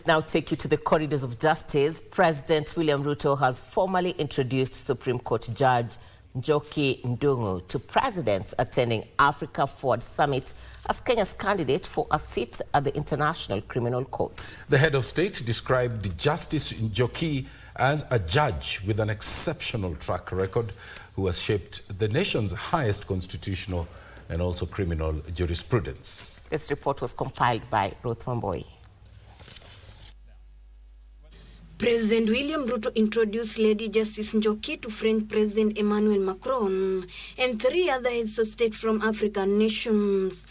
Now take you to the corridors of justice. President William Ruto has formally introduced Supreme Court Judge Njoki Ndung'u to presidents attending Africa Forward Summit as Kenya's candidate for a seat at the International Criminal Court. The head of state described Justice Njoki as a judge with an exceptional track record who has shaped the nation's highest constitutional and also criminal jurisprudence. This report was compiled by Ruth Wamboi. President William Ruto introduced Lady Justice Njoki to French President Emmanuel Macron and 3 other heads of state from African nations.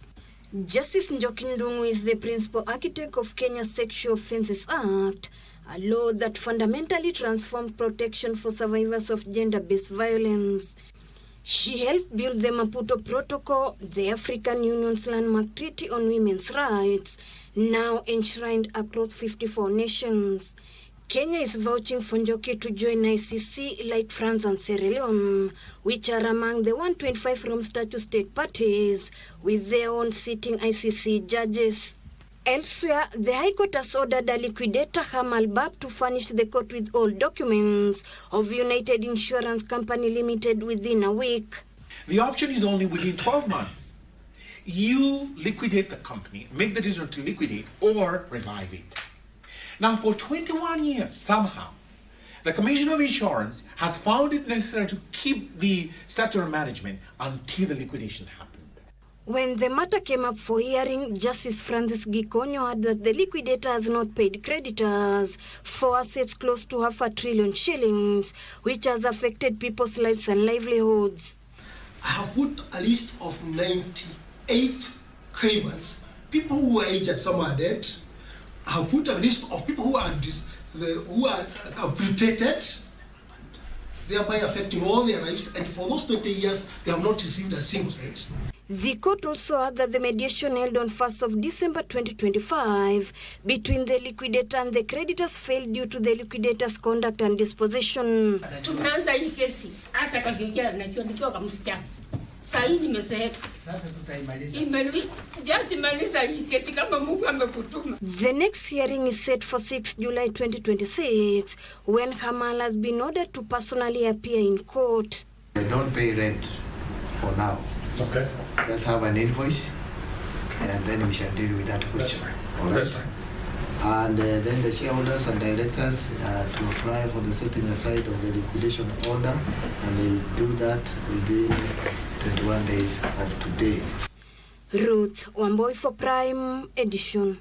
Justice Njoki Ndung'u is the principal architect of Kenya's Sexual Offences Act, a law that fundamentally transformed protection for survivors of gender-based violence. She helped build the Maputo Protocol, the African Union's landmark treaty on women's rights, now enshrined across 54 nations. Kenya is vouching for Njoki to join ICC like France and Sierra Leone, which are among the 125 Rome Statute state parties with their own sitting ICC judges. Elsewhere, the High Court has ordered a liquidator Hamal Bab to furnish the court with all documents of United Insurance Company Limited within a week. The option is only within 12 months. You liquidate the company, make the decision to liquidate or revive it. Now, for 21 years, somehow, the Commission of Insurance has found it necessary to keep the statutory management until the liquidation happened. When the matter came up for hearing, Justice Francis Gikonyo had that the liquidator has not paid creditors for assets close to $500 billion, which has affected people's lives and livelihoods. I have put a list of 98 claimants, people who are aged, some are dead. I have put a list of people who are amputated, thereby affecting all their lives, and for those 20 years, they have not received a single cent. The court also had that the mediation held on 1st of December 2025 between the liquidator and the creditors failed due to the liquidator's conduct and disposition. Tumeanza hii kesi hata kakikia nachoandikiwa kama msichana. Sasa hii nimezeeka. Sasa tutaimaliza. Imaliza hii kesi kama Mungu amekutuma. The next hearing is set for 6 July 2026 when Hamal has been ordered to personally appear in court. I don't pay rent for now. Okay. Let's have an invoice and then we shall deal with that question. All right. And then the shareholders and directors to apply for the setting aside of the liquidation order, and they do that within 21 days of today. Ruth Wamboi for Prime Edition.